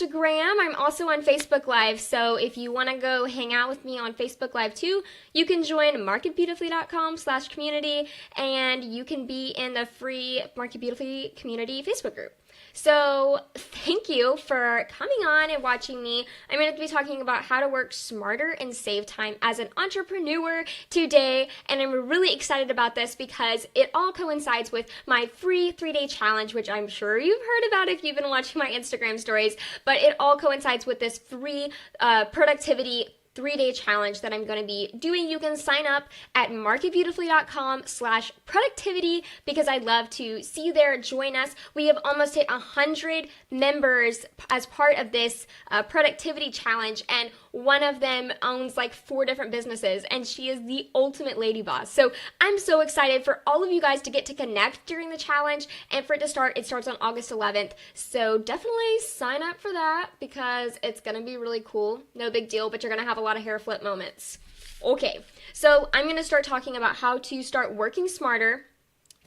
Instagram. I'm also on Facebook Live. So if you want to go hang out with me on Facebook Live too, you can join marketbeautifully.com/community, and you can be in the free Market Beautifully community Facebook group. So thank you for coming on and watching me. I'm going to be talking about how to work smarter and save time as an entrepreneur today. And I'm really excited about this because it all coincides with my free 3-day challenge, which I'm sure you've heard about if you've been watching my Instagram stories. But it all coincides with this free productivity 3-day challenge that I'm going to be doing. You can sign up at marketbeautifully.com/productivity because I'd love to see you there. Join us. We have almost hit 100 members as part of this productivity challenge, and one of them owns like 4 different businesses, and she is the ultimate lady boss. So I'm so excited for all of you guys to get to connect during the challenge and for it to start. It starts on August 11th. So definitely sign up for that because it's going to be really cool. No big deal, but you're going to have a lot of hair flip moments. Okay, so I'm going to start talking about how to start working smarter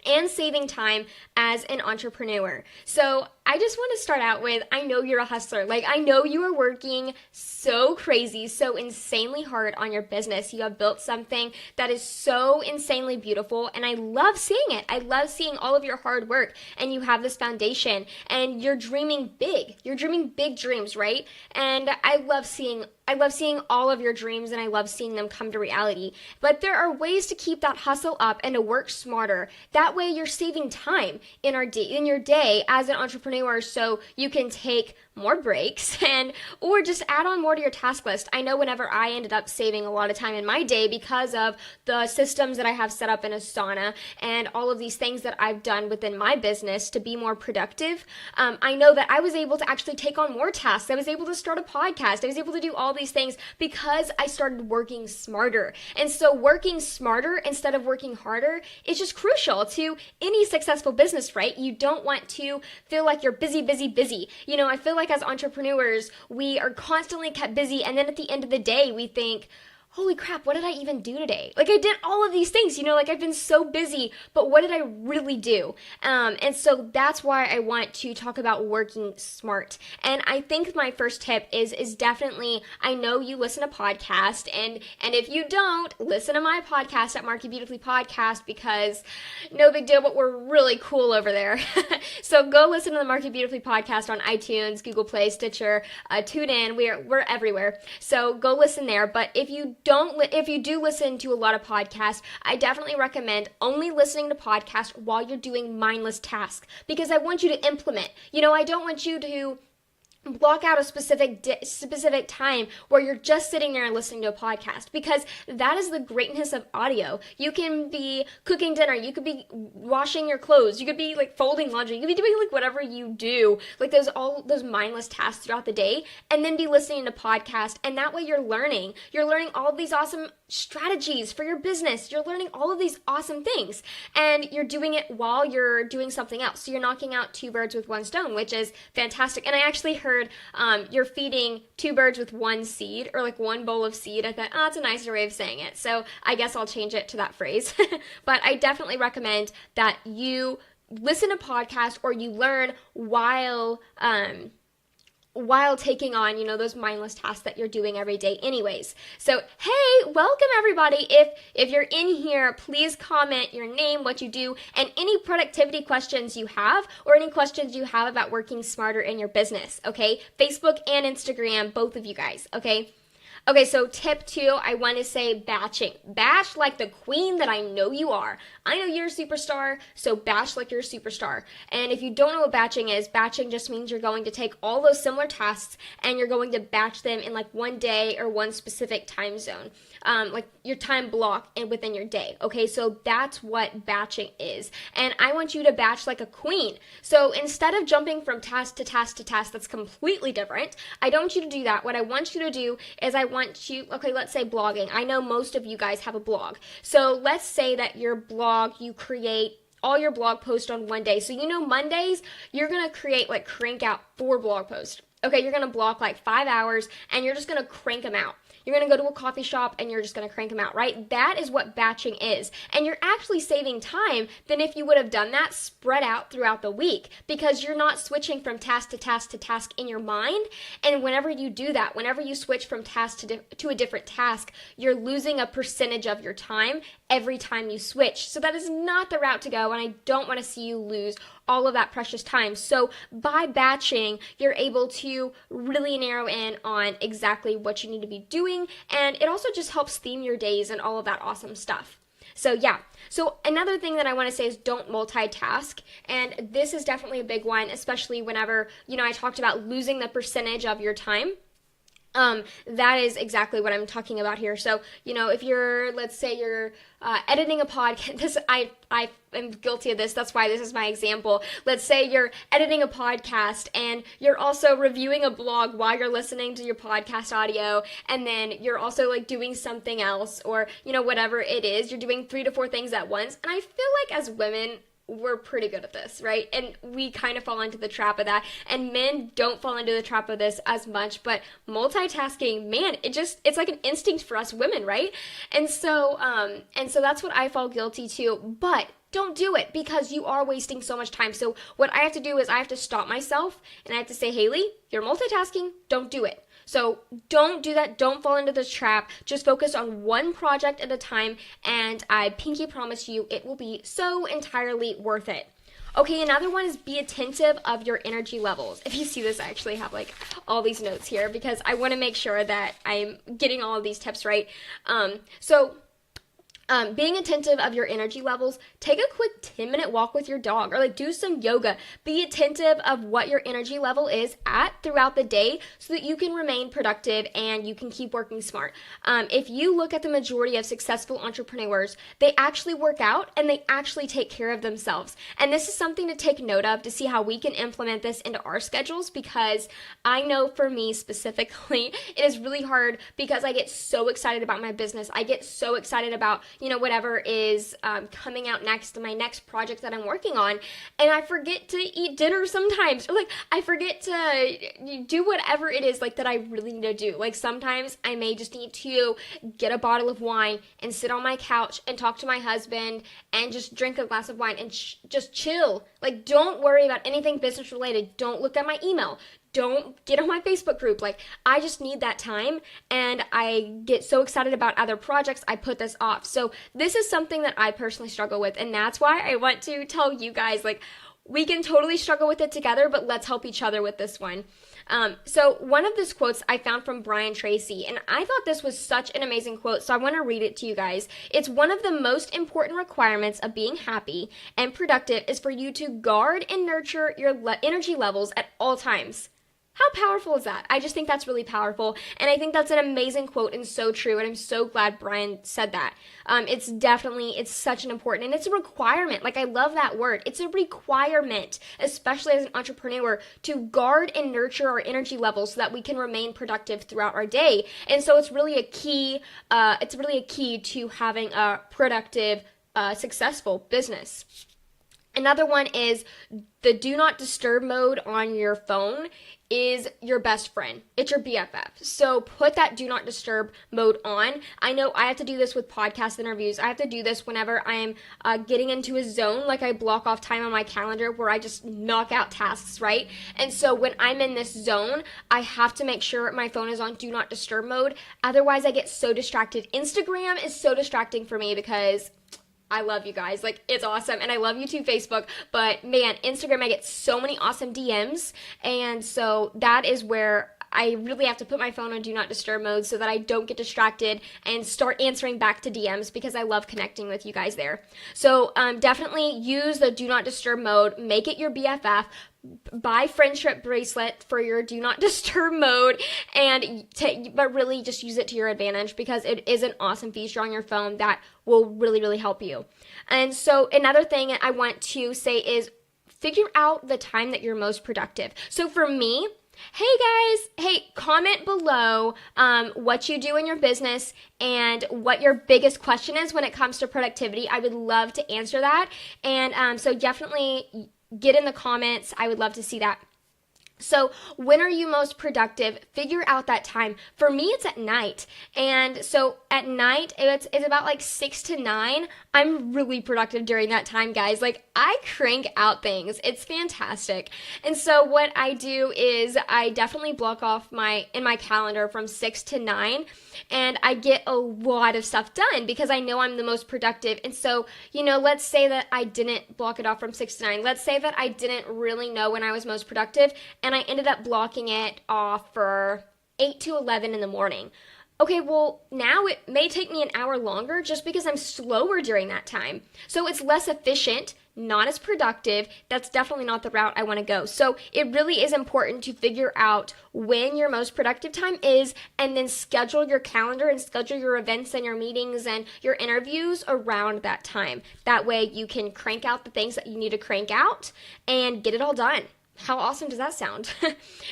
and saving time as an entrepreneur. So I just want to start out with, I know you're a hustler. Like, I know you are working so crazy, so insanely hard on your business. You have built something that is so insanely beautiful, and I love seeing it. I love seeing all of your hard work, and you have this foundation, and you're dreaming big. You're dreaming big dreams, right? And I love seeing all of your dreams, and I love seeing them come to reality. But there are ways to keep that hustle up and to work smarter. That way you're saving time in your day as an entrepreneur, so you can take more breaks or just add on more to your task list. I know whenever I ended up saving a lot of time in my day because of the systems that I have set up in Asana and all of these things that I've done within my business to be more productive, I know that I was able to actually take on more tasks. I was able to start a podcast. I was able to do all these things because I started working smarter. And so working smarter instead of working harder is just crucial to any successful business, right? You don't want to feel like you're busy. You know, I feel like as entrepreneurs, we are constantly kept busy, and then at the end of the day, we think, holy crap, what did I even do today? Like, I did all of these things, you know, like I've been so busy, but what did I really do? And so that's why I want to talk about working smart. And I think my first tip is definitely, I know you listen to podcasts, and if you don't, listen to my podcast at Market Beautifully Podcast, because no big deal, but we're really cool over there. So go listen to the Market Beautifully Podcast on iTunes, Google Play, Stitcher, TuneIn. We're everywhere. So go listen there. But if you do listen to a lot of podcasts, I definitely recommend only listening to podcasts while you're doing mindless tasks, because I want you to implement. You know, I don't want you to block out a specific time where you're just sitting there and listening to a podcast, because that is the greatness of audio. You can be cooking dinner, you could be washing your clothes, you could be like folding laundry, you could be doing like whatever you do, like all those mindless tasks throughout the day, and then be listening to podcast, and that way you're learning all of these awesome strategies for your business. You're learning all of these awesome things, and you're doing it while you're doing something else. So you're knocking out 2 birds with 1 stone, which is fantastic. And I actually heard you're feeding 2 birds with 1 seed, or like 1 bowl of seed. I thought, it's a nicer way of saying it. So I guess I'll change it to that phrase. But I definitely recommend that you listen to podcasts or you learn while taking on, you know, those mindless tasks that you're doing every day anyways. So, hey, welcome everybody. If you're in here, please comment your name, what you do, and any productivity questions you have, or any questions you have about working smarter in your business, okay? Facebook and Instagram, both of you guys, okay? Okay, so tip 2, I want to say batching. Batch like the queen that I know you are. I know you're a superstar, so batch like you're a superstar. And if you don't know what batching is, batching just means you're going to take all those similar tasks and you're going to batch them in like one day or one specific time zone, like your time block within your day. Okay, so that's what batching is. And I want you to batch like a queen. So instead of jumping from task to task to task, that's completely different. I don't want you to do that. What I want you to do is okay, let's say blogging. I know most of you guys have a blog. So let's say that your blog, you create all your blog posts on one day. So you know Mondays, you're going to crank out 4 blog posts. Okay, you're going to block like 5 hours and you're just going to crank them out. you're going to go to a coffee shop and you're just going to crank them out, right? That is what batching is. And you're actually saving time than if you would have done that spread out throughout the week, because you're not switching from task to task to task in your mind. And whenever you do that, whenever you switch from task to a different task, you're losing a percentage of your time every time you switch. So that is not the route to go, and I don't want to see you lose all of that precious time. So by batching, you're able to really narrow in on exactly what you need to be doing, and it also just helps theme your days and all of that awesome stuff. So yeah, so another thing that I want to say is don't multitask, and this is definitely a big one, especially whenever, I talked about losing the percentage of your time. That is exactly what I'm talking about here. So, if let's say you're editing a podcast, I am guilty of this. That's why this is my example. Let's say you're editing a podcast and you're also reviewing a blog while you're listening to your podcast audio, and then you're also like doing something else, or, whatever it is, you're doing 3 to 4 things at once. And I feel like as women, we're pretty good at this, right? And we kind of fall into the trap of that. And men don't fall into the trap of this as much, but multitasking, man, it's like an instinct for us women, right? And so that's what I fall guilty to, but don't do it, because you are wasting so much time. So what I have to do is I have to stop myself and I have to say, Haley, you're multitasking, don't do it. So don't do that. Don't fall into this trap. Just focus on one project at a time, and I pinky promise you it will be so entirely worth it. Okay, another one is be attentive of your energy levels. If you see this, I actually have like all these notes here because I want to make sure that I'm getting all of these tips right. Being attentive of your energy levels, take a quick 10-minute walk with your dog, or like do some yoga. Be attentive of what your energy level is at throughout the day so that you can remain productive and you can keep working smart. If you look at the majority of successful entrepreneurs, they actually work out and they actually take care of themselves. And this is something to take note of to see how we can implement this into our schedules, because I know for me specifically, it is really hard because I get so excited about my business. I get so excited about whatever is coming out next, my next project that I'm working on, and I forget to eat dinner sometimes, or like I forget to do whatever it is like that I really need to do. Like sometimes I may just need to get a bottle of wine and sit on my couch and talk to my husband and just drink a glass of wine and just chill. Like, don't worry about anything business related. Don't look at my email. Don't get on my Facebook group. Like, I just need that time, and I get so excited about other projects, I put this off. So this is something that I personally struggle with, and that's why I want to tell you guys, like, we can totally struggle with it together, but let's help each other with this one. So one of these quotes I found from Brian Tracy, and I thought this was such an amazing quote, so I want to read it to you guys. It's one of the most important requirements of being happy and productive is for you to guard and nurture your energy levels at all times. How powerful is that? I just think that's really powerful, and I think that's an amazing quote and so true, and I'm so glad Brian said that. It's such an important, and it's a requirement. Like, I love that word. It's a requirement, especially as an entrepreneur, to guard and nurture our energy levels so that we can remain productive throughout our day. And so it's really a key to having a productive, successful business. Another one is the do not disturb mode on your phone is your best friend. It's your BFF. So put that do not disturb mode on. I know I have to do this with podcast interviews. I have to do this whenever I am getting into a zone, like I block off time on my calendar where I just knock out tasks, right? And so when I'm in this zone, I have to make sure my phone is on do not disturb mode. Otherwise, I get so distracted. Instagram is so distracting for me because I love you guys. Like, it's awesome. And I love you too, Facebook. But man, Instagram, I get so many awesome DMs. And so that is where I really have to put my phone on do not disturb mode so that I don't get distracted and start answering back to DMs, because I love connecting with you guys there. So definitely use the do not disturb mode. Make it your BFF. Buy friendship bracelet for your do not disturb mode, but really just use it to your advantage, because it is an awesome feature on your phone that will really, really help you. And so another thing I want to say is figure out the time that you're most productive. So for me, comment below what you do in your business and what your biggest question is when it comes to productivity. I would love to answer that. And so definitely get in the comments. I would love to see that. So when are you most productive? Figure out that time. For me, it's at night. And so at night, it's about like 6 to 9. I'm really productive during that time, guys. Like I crank out things. It's fantastic. And so what I do is I definitely block off in my calendar from 6 to 9, and I get a lot of stuff done because I know I'm the most productive. And so, let's say that I didn't block it off from 6 to 9. Let's say that I didn't really know when I was most productive, and I ended up blocking it off for 8 to 11 in the morning. Okay, well, now it may take me an hour longer just because I'm slower during that time. So it's less efficient, not as productive. That's definitely not the route I want to go. So it really is important to figure out when your most productive time is, and then schedule your calendar and schedule your events and your meetings and your interviews around that time. That way you can crank out the things that you need to crank out and get it all done. How awesome does that sound?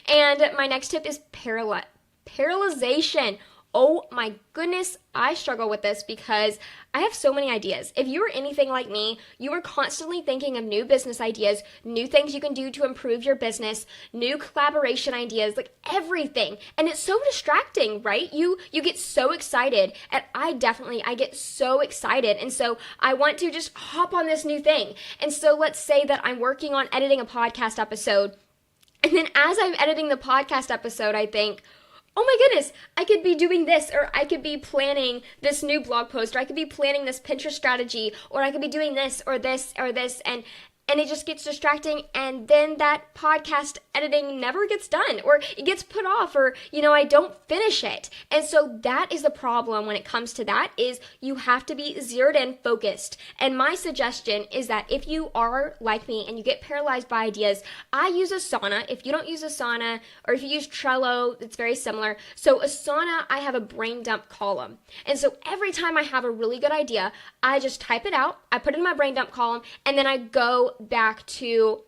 And my next tip is paralyzation. Oh my goodness, I struggle with this because I have so many ideas. If you are anything like me, you are constantly thinking of new business ideas, new things you can do to improve your business, new collaboration ideas, like everything. And it's so distracting, right? You get so excited, and I get so excited. And so I want to just hop on this new thing. And so let's say that I'm working on editing a podcast episode. And then as I'm editing the podcast episode, I think, oh my goodness, I could be doing this, or I could be planning this new blog post, or I could be planning this Pinterest strategy, or I could be doing this, or this, or this, and it just gets distracting, and then that podcast editing never gets done, or it gets put off, or, I don't finish it. And so that is the problem when it comes to that, is you have to be zeroed in, focused. And my suggestion is that if you are like me and you get paralyzed by ideas, I use Asana. If you don't use Asana, or if you use Trello, it's very similar. So Asana, I have a brain dump column. And so every time I have a really good idea, I just type it out, I put it in my brain dump column, and then I go back to,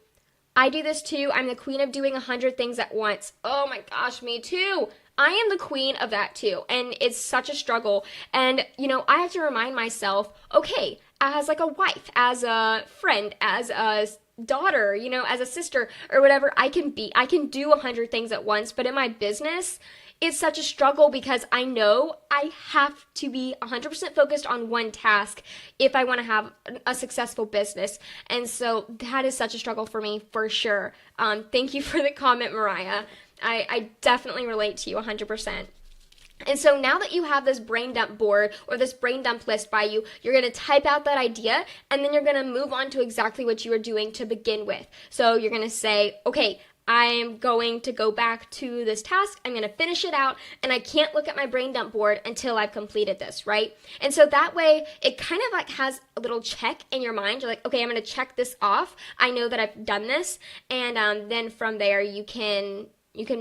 I do this too. I'm the queen of doing 100 things at once. Oh my gosh, me too. I am the queen of that too. And it's such a struggle. And, I have to remind myself, okay, as like a wife, as a friend, as a daughter, as a sister or whatever, I can do 100 things at once. But in my business, it's such a struggle because I know I have to be 100% focused on one task if I want to have a successful business. And so that is such a struggle for me, for sure. Thank you for the comment, Mariah. I definitely relate to you 100%. And so now that you have this brain dump board or this brain dump list by you, you're going to type out that idea, and then you're going to move on to exactly what you were doing to begin with. So you're going to say, okay, I'm going to go back to this task, I'm going to finish it out, and I can't look at my brain dump board until I've completed this, right? And so that way, it kind of like has a little check in your mind. You're like, okay, I'm going to check this off. I know that I've done this, and then from there, you can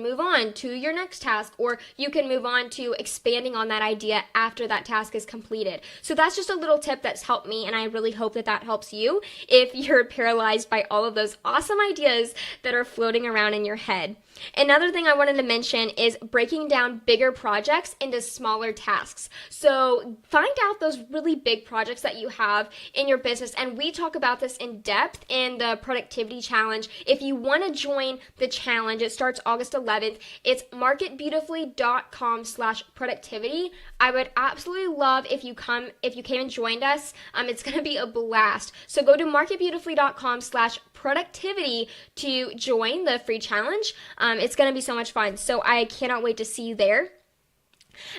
move on to your next task, or you can move on to expanding on that idea after that task is completed. So that's just a little tip that's helped me, and I really hope that that helps you if you're paralyzed by all of those awesome ideas that are floating around in your head. Another thing I wanted to mention is breaking down bigger projects into smaller tasks. So find out those really big projects that you have in your business, and we talk about this in depth in the productivity challenge. If you want to join the challenge, it starts August 11th. It's marketbeautifully.com/productivity. I would absolutely love if you came and joined us. It's going to be a blast. So go to marketbeautifully.com/productivity to join the free challenge. It's going to be so much fun. So I cannot wait to see you there.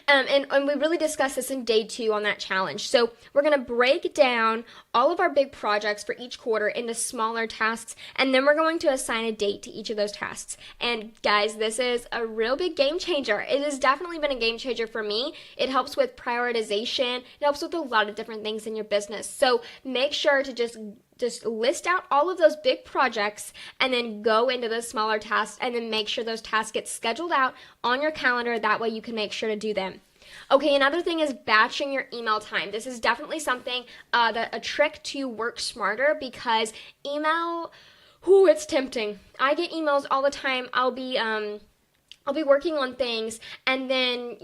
And we really discussed this in day 2 on that challenge. So we're going to break down all of our big projects for each quarter into smaller tasks, and then we're going to assign a date to each of those tasks. And guys, this is a real big game changer. It has definitely been a game changer for me. It helps with prioritization. It helps with a lot of different things in your business. So make sure to just list out all of those big projects and then go into the smaller tasks, and then make sure those tasks get scheduled out on your calendar. That way you can make sure to do them. Okay, another thing is batching your email time. This is definitely something, a trick to work smarter, because email, it's tempting. I get emails all the time. I'll be working on things, and then,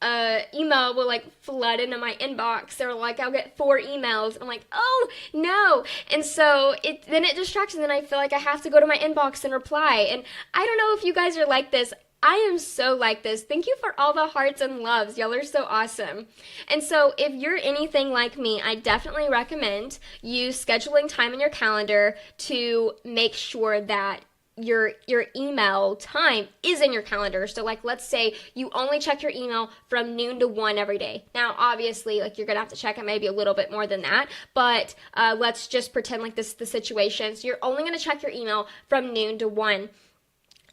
email will like flood into my inbox, or like I'll get 4 emails. I'm like, oh no. And so then it distracts, and then I feel like I have to go to my inbox and reply. And I don't know if you guys are like this. I am so like this. Thank you for all the hearts and loves. Y'all are so awesome. And so if you're anything like me, I definitely recommend you scheduling time in your calendar to make sure that your email time is in your calendar. So like, let's say you only check your email from noon to 1 every day. Now, obviously, like, you're gonna have to check it maybe a little bit more than that, but let's just pretend like this is the situation. So you're only gonna check your email from noon to 1.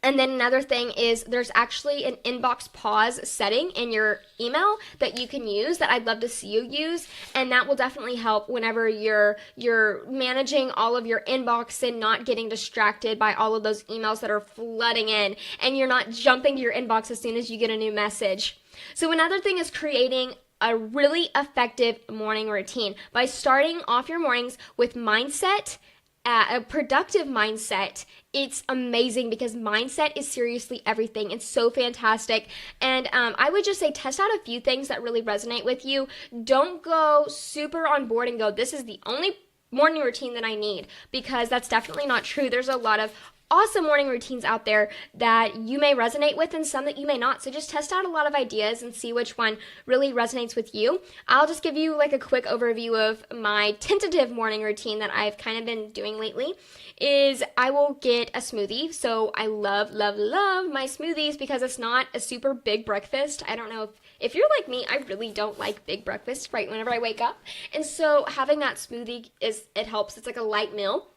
And then another thing is there's actually an inbox pause setting in your email that you can use that I'd love to see you use, and that will definitely help whenever you're managing all of your inbox and not getting distracted by all of those emails that are flooding in, and you're not jumping to your inbox as soon as you get a new message. So another thing is creating a really effective morning routine by starting off your mornings with mindset, a productive mindset. It's amazing because mindset is seriously everything. It's so fantastic. And I would just say test out a few things that really resonate with you. Don't go super on board and go, this is the only morning routine that I need, because that's definitely not true. There's a lot of awesome morning routines out there that you may resonate with and some that you may not. So just test out a lot of ideas and see which one really resonates with you. I'll just give you like a quick overview of my tentative morning routine that I've kind of been doing lately. Is I will get a smoothie. So I love my smoothies because it's not a super big breakfast. I don't know if you're like me, I really don't like big breakfast right whenever I wake up. And so having that smoothie it helps. It's like a light meal.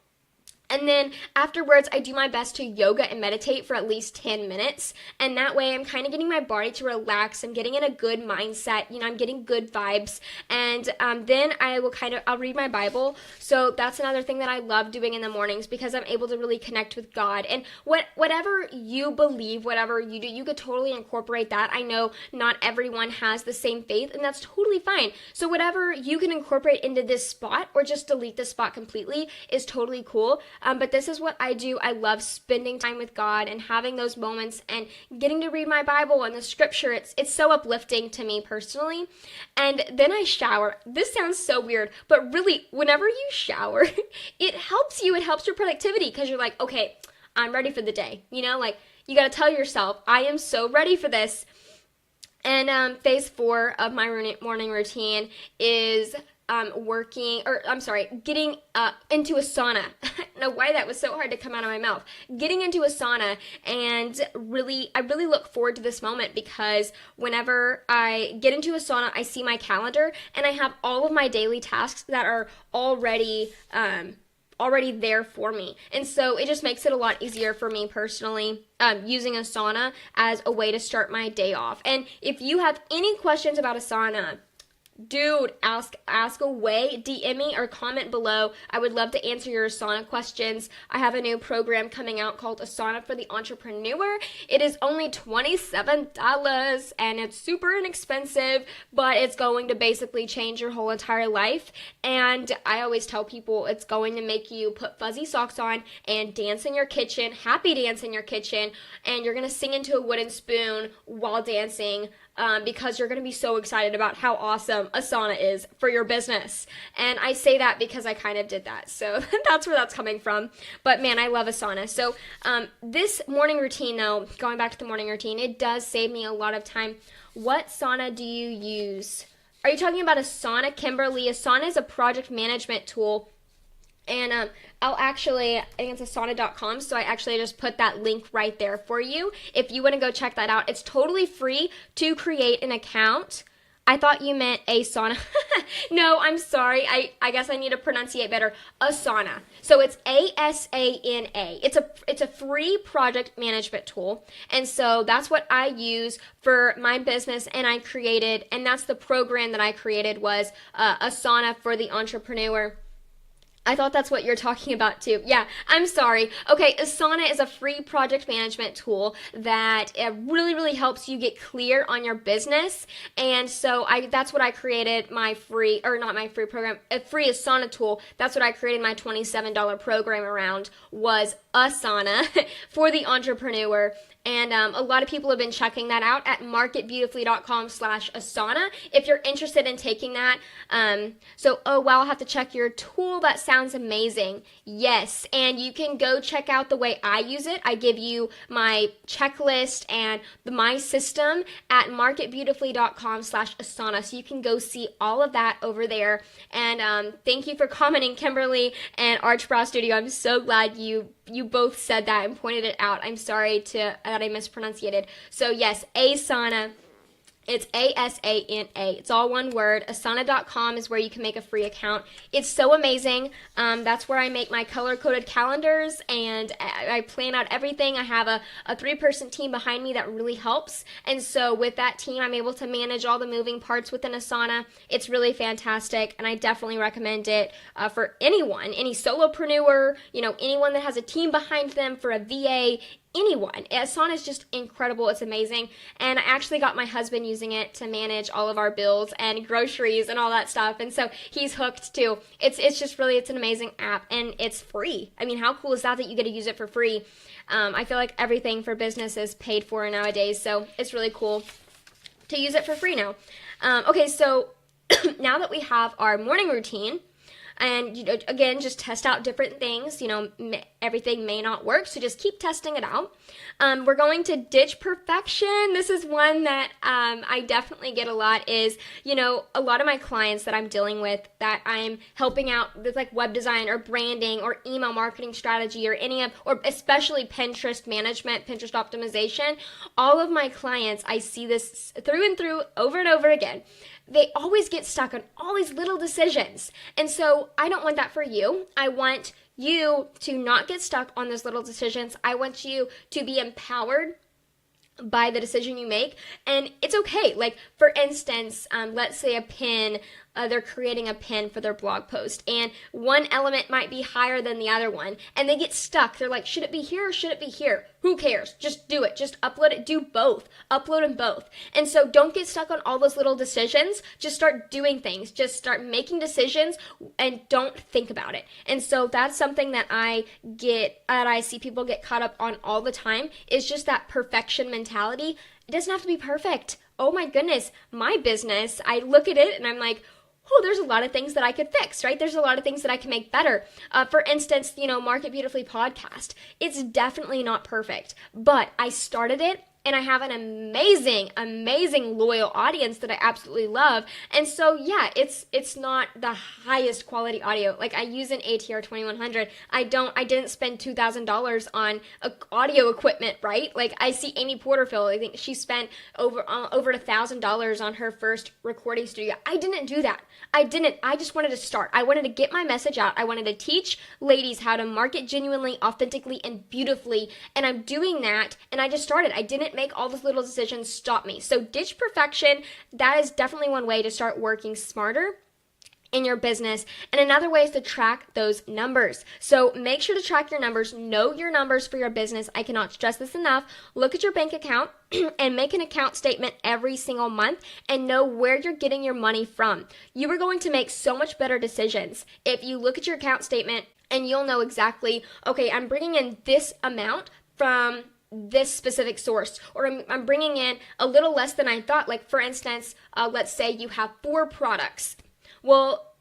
And then afterwards, I do my best to yoga and meditate for at least 10 minutes. And that way, I'm kind of getting my body to relax. I'm getting in a good mindset. You know, I'm getting good vibes. And then I'll read my Bible. So that's another thing that I love doing in the mornings because I'm able to really connect with God. And whatever you believe, whatever you do, you could totally incorporate that. I know not everyone has the same faith, and that's totally fine. So whatever you can incorporate into this spot or just delete this spot completely is totally cool. But this is what I do. I love spending time with God and having those moments and getting to read my Bible and the scripture. It's so uplifting to me personally. And then I shower. This sounds so weird, but really, whenever you shower, it helps you. It helps your productivity because you're like, okay, I'm ready for the day. You know, like you got to tell yourself, I am so ready for this. And phase 4 of my morning routine is getting into a sauna. I don't know why that was so hard to come out of my mouth. Getting into a sauna, and I really look forward to this moment because whenever I get into a sauna, I see my calendar and I have all of my daily tasks that are already there for me. And so it just makes it a lot easier for me personally, using a sauna as a way to start my day off. And if you have any questions about a sauna, dude, ask away, DM me or comment below. I would love to answer your Asana questions. I have a new program coming out called Asana for the Entrepreneur. It is only $27 and it's super inexpensive, but it's going to basically change your whole entire life. And I always tell people it's going to make you put fuzzy socks on and dance in your kitchen, happy dance in your kitchen, and you're going to sing into a wooden spoon while dancing. Because you're going to be so excited about how awesome Asana is for your business. And I say that because I kind of did that. So that's where that's coming from. But man, I love Asana. So this morning routine, though, going back to the morning routine, it does save me a lot of time. What sauna do you use? Are you talking about Asana, Kimberly? Asana is a project management tool. And I think it's asana.com, so I actually just put that link right there for you. If you want to go check that out, it's totally free to create an account. I thought you meant Asana. No, I'm sorry. I guess I need to pronunciate better. Asana. So it's ASANA. It's a free project management tool. And so that's what I use for my business, and that's the program that I created was Asana for the Entrepreneur. I thought that's what you're talking about too. Yeah, I'm sorry. Okay, Asana is a free project management tool that really, really helps you get clear on your business. And so that's what I created a free Asana tool. That's what I created my $27 program around, was Asana for the Entrepreneur. And a lot of people have been checking that out at marketbeautifully.com/Asana if you're interested in taking that. Oh wow, I'll have to check your tool. That sounds amazing. Yes, and you can go check out the way I use it. I give you my checklist and my system at marketbeautifully.com/Asana. So you can go see all of that over there. And thank you for commenting, Kimberly and Archbrow Studio. I'm so glad you both said that and pointed it out. I'm sorry that I mispronunciated. So yes, Asana. It's Asana. It's all one word. Asana.com is where you can make a free account. It's so amazing. That's where I make my color-coded calendars, and I plan out everything. I have a 3-person team behind me that really helps. And so with that team, I'm able to manage all the moving parts within Asana. It's really fantastic, and I definitely recommend it for anyone, any solopreneur, anyone that has a team behind them, for a VA, anyone. Asana is just incredible. It's amazing. And I actually got my husband using it to manage all of our bills and groceries and all that stuff. And so he's hooked too. It's an amazing app, and it's free. I mean, how cool is that you get to use it for free? I feel like everything for business is paid for nowadays. So it's really cool to use it for free now. Okay, so now that we have our morning routine, and, again, just test out different things. Everything may not work, so just keep testing it out. We're going to ditch perfection. This is one that I definitely get a lot is, a lot of my clients that I'm dealing with that I'm helping out with like web design or branding or email marketing strategy or or especially Pinterest management, Pinterest optimization. All of my clients, I see this through and through over and over again. They always get stuck on all these little decisions. And so I don't want that for you. I want you to not get stuck on those little decisions. I want you to be empowered by the decision you make. And it's okay. Like, for instance, let's say a pin, they're creating a pin for their blog post, and one element might be higher than the other one, and they get stuck. They're like, should it be here or should it be here? Who cares? Just do it. Just upload it. Do both. Upload them both. And so don't get stuck on all those little decisions. Just start doing things. Just start making decisions and don't think about it. And so that's something that I see people get caught up on all the time, is just that perfection mentality. It doesn't have to be perfect. Oh my goodness, my business, I look at it and I'm like, oh, there's a lot of things that I could fix, right? There's a lot of things that I can make better. For instance, Market Beautifully podcast. It's definitely not perfect, but I started it, and I have an amazing, amazing loyal audience that I absolutely love. And so, yeah, it's not the highest quality audio. Like, I use an ATR 2100. I didn't spend $2,000 on audio equipment, right? Like, I see Amy Porterfield. I think she spent over $1,000 on her first recording studio. I didn't do that. I just wanted to start. I wanted to get my message out. I wanted to teach ladies how to market genuinely, authentically, and beautifully. And I'm doing that, and I just started. I didn't make all those little decisions stop me. So ditch perfection. That is definitely one way to start working smarter in your business. And another way is to track those numbers. So make sure to track your numbers. Know your numbers for your business. I cannot stress this enough. Look at your bank account and make an account statement every single month and know where you're getting your money from. You are going to make so much better decisions if you look at your account statement and you'll know exactly, okay, I'm bringing in this amount from this specific source, or I'm bringing in a little less than I thought. Like, for instance, let's say you have 4 products. Well,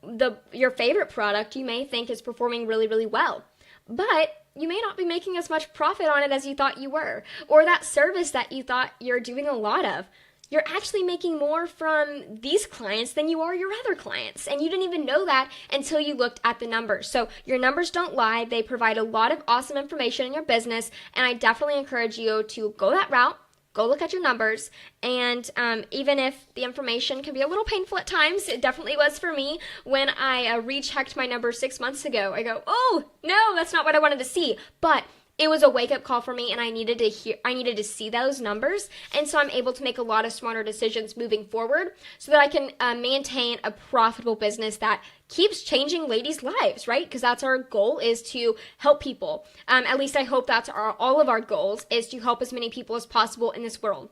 your favorite product you may think is performing really, really well, but you may not be making as much profit on it as you thought you were, or that service that you thought you're doing a lot of. You're actually making more from these clients than you are your other clients. And you didn't even know that until you looked at the numbers. So your numbers don't lie. They provide a lot of awesome information in your business. And I definitely encourage you to go that route. Go look at your numbers. And even if the information can be a little painful at times, it definitely was for me when I rechecked my numbers 6 months ago. I go, oh, no, that's not what I wanted to see. But it was a wake-up call for me, and I needed to see those numbers, and so I'm able to make a lot of smarter decisions moving forward so that I can maintain a profitable business that keeps changing ladies' lives, right? Because that's our goal, is to help people. At least I hope that's all of our goals, is to help as many people as possible in this world.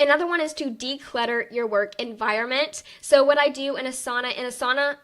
Another one is to declutter your work environment. So what I do in Asana,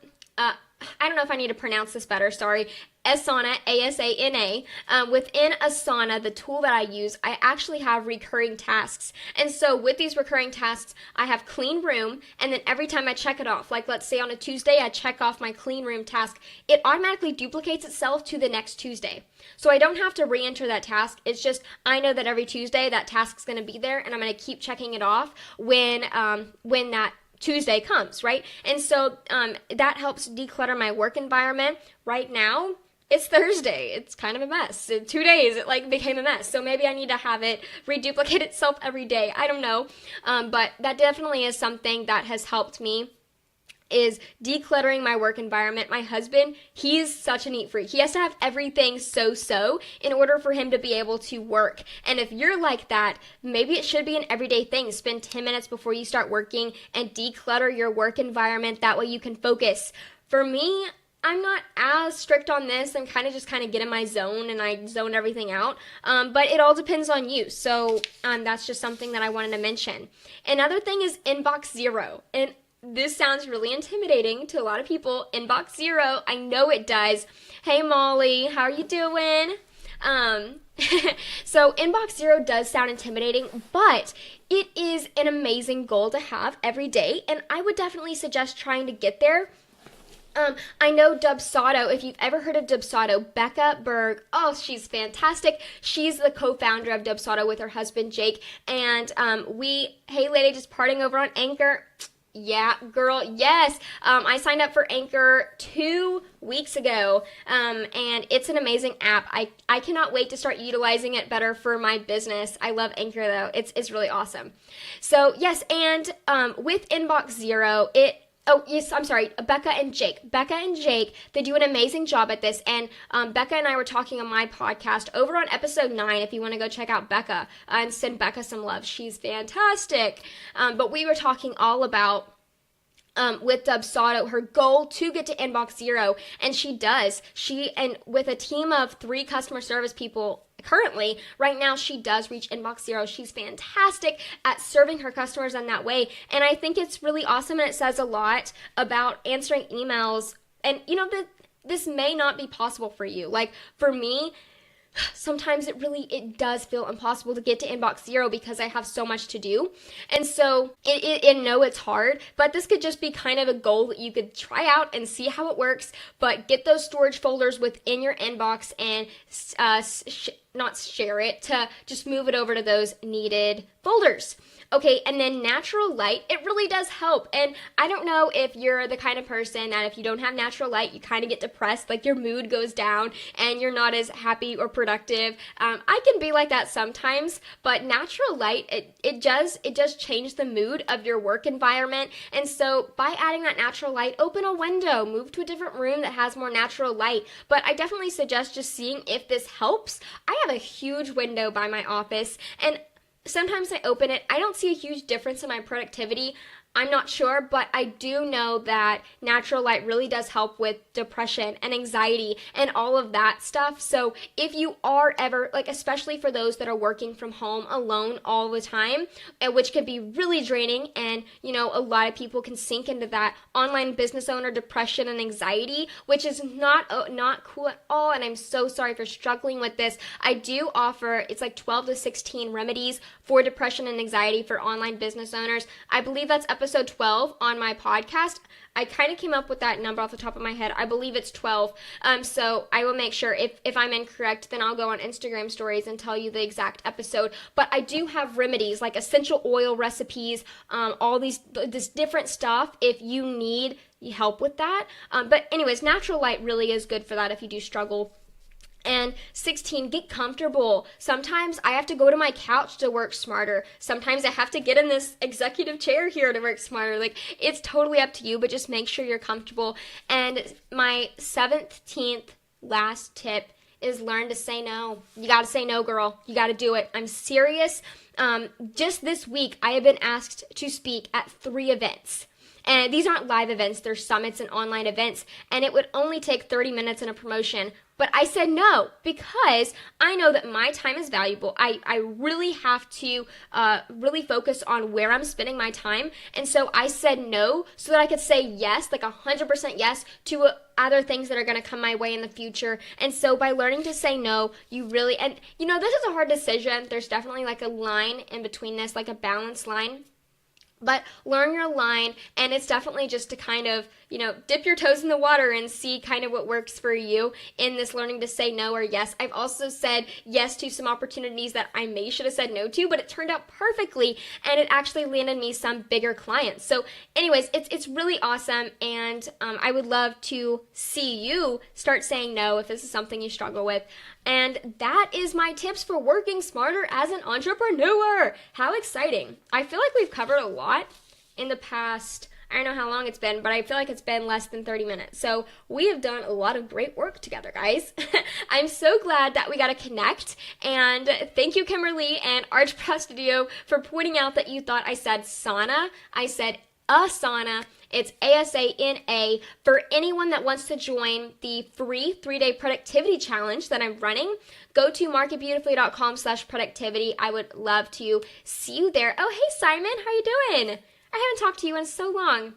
I don't know if I need to pronounce this better, sorry, Asana, A-S-A-N-A. Within Asana, the tool that I use, I actually have recurring tasks. And so with these recurring tasks, I have clean room, and then every time I check it off, like let's say on a Tuesday, I check off my clean room task, it automatically duplicates itself to the next Tuesday. So I don't have to re-enter that task. It's just, I know that every Tuesday that task's going to be there, and I'm going to keep checking it off when that Tuesday comes, right? And so that helps declutter my work environment. Right now, it's Thursday. It's kind of a mess. In 2 days, it like became a mess. So maybe I need to have it reduplicate itself every day. I don't know. But that definitely is something that has helped me, is decluttering my work environment. My husband, he's such a neat freak. He has to have everything so in order for him to be able to work. And if you're like that, maybe it should be an everyday thing. Spend 10 minutes before you start working and declutter your work environment. That way you can focus. For me, I'm not as strict on this. I'm kind of get in my zone and I zone everything out. But it all depends on you. So that's just something that I wanted to mention. Another thing is inbox zero. And this sounds really intimidating to a lot of people. Inbox zero, I know it does. Hey Molly, how are you doing? So inbox zero does sound intimidating, but it is an amazing goal to have every day. And I would definitely suggest trying to get there. I know Dubsado, if you've ever heard of Dubsado, Becca Berg, oh, she's fantastic. She's the co-founder of Dubsado with her husband, Jake. And hey lady, just partying over on Anchor. Yeah, girl, yes. I signed up for Anchor 2 weeks ago, and it's an amazing app. I cannot wait to start utilizing it better for my business. I love Anchor, though. It's really awesome. So, yes, and with Inbox Zero, Becca and Jake. Becca and Jake, they do an amazing job at this, and Becca and I were talking on my podcast over on episode 9, if you want to go check out Becca and send Becca some love. She's fantastic. But we were talking all about with Dubsado, her goal to get to inbox zero, and she does. And with a team of 3 customer service people currently, right now, she does reach inbox zero. She's fantastic at serving her customers in that way, and I think it's really awesome, and it says a lot about answering emails. And this may not be possible for you. Like for me, sometimes it does feel impossible to get to inbox zero because I have so much to do. And so I know it's hard, but this could just be kind of a goal that you could try out and see how it works, but get those storage folders within your inbox and not share it, to just move it over to those needed folders. Okay, and then natural light, it really does help. And I don't know if you're the kind of person that if you don't have natural light, you kind of get depressed, like your mood goes down and you're not as happy or productive. I can be like that sometimes, but natural light, it does change the mood of your work environment. And so by adding that natural light, open a window, move to a different room that has more natural light. But I definitely suggest just seeing if this helps. I have a huge window by my office, and sometimes I open it, I don't see a huge difference in my productivity. I'm not sure, but I do know that natural light really does help with depression and anxiety and all of that stuff. So if you are ever, like especially for those that are working from home alone all the time, which can be really draining, and a lot of people can sink into that online business owner depression and anxiety, which is not cool at all. And I'm so sorry for struggling with this. I do offer, it's like 12 to 16 remedies for depression and anxiety for online business owners. I believe that's episode 12 on my podcast. I kind of came up with that number off the top of my head. I believe it's 12. So I will make sure if I'm incorrect, then I'll go on Instagram stories and tell you the exact episode. But I do have remedies like essential oil recipes, all this different stuff if you need help with that. But anyways, natural light really is good for that if you do struggle. And 16, get comfortable. Sometimes I have to go to my couch to work smarter. Sometimes I have to get in this executive chair here to work smarter. Like, it's totally up to you, but just make sure you're comfortable. And my 17th last tip is learn to say no. You got to say no, girl. You got to do it. I'm serious. Just this week, I have been asked to speak at 3 events. And these aren't live events. They're summits and online events. And it would only take 30 minutes in a promotion. but I said no because I know that my time is valuable. I really have to really focus on where I'm spending my time. And so I said no so that I could say yes, like 100% yes to other things that are going to come my way in the future. And so by learning to say no, you really, and you know, this is a hard decision. There's definitely like a line in between this, like a balance line. But learn your line, and it's definitely just to kind of, you know, dip your toes in the water and see kind of what works for you in this learning to say no or yes. I've also said yes to some opportunities that I may should have said no to, but it turned out perfectly, and it actually landed me some bigger clients. So anyways, it's really awesome, and I would love to see you start saying no if this is something you struggle with. And that is my tips for working smarter as an entrepreneur. How exciting. I feel like we've covered a lot in the past, I don't know how long it's been, but I feel like it's been less than 30 minutes. So we have done a lot of great work together, guys. I'm so glad that we got to connect. And thank you, Kimberly and Arch Pro Studio, for pointing out that you thought I said sauna. I said Asana. It's ASANA. For anyone that wants to join the free 3-day productivity challenge that I'm running, go to marketbeautifully.com/productivity. I would love to see you there. Oh, hey, Simon, how you doing? I haven't talked to you in so long.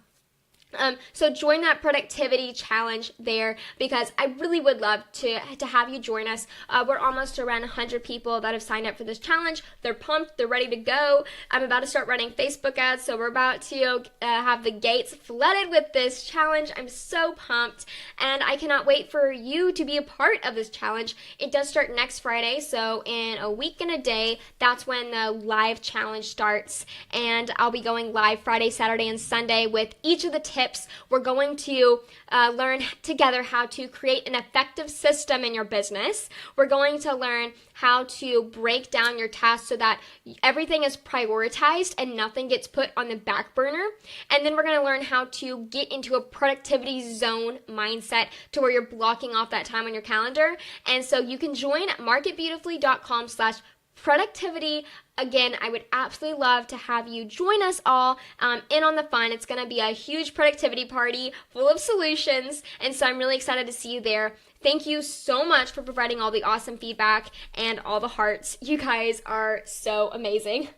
So join that productivity challenge there because I really would love to have you join us. We're almost around 100 people that have signed up for this challenge. They're pumped. They're ready to go. I'm about to start running Facebook ads, so we're about to have the gates flooded with this challenge. I'm so pumped, and I cannot wait for you to be a part of this challenge. It does start next Friday, so in a week and a day, that's when the live challenge starts, and I'll be going live Friday, Saturday, and Sunday with each of the tips. We're going to learn together how to create an effective system in your business. We're going to learn how to break down your tasks so that everything is prioritized and nothing gets put on the back burner. And then we're going to learn how to get into a productivity zone mindset to where you're blocking off that time on your calendar. And so you can join at marketbeautifully.com/productivity. Again, I would absolutely love to have you join us all in on the fun. It's going to be a huge productivity party full of solutions, and so I'm really excited to see you there. Thank you so much for providing all the awesome feedback and all the hearts. You guys are so amazing.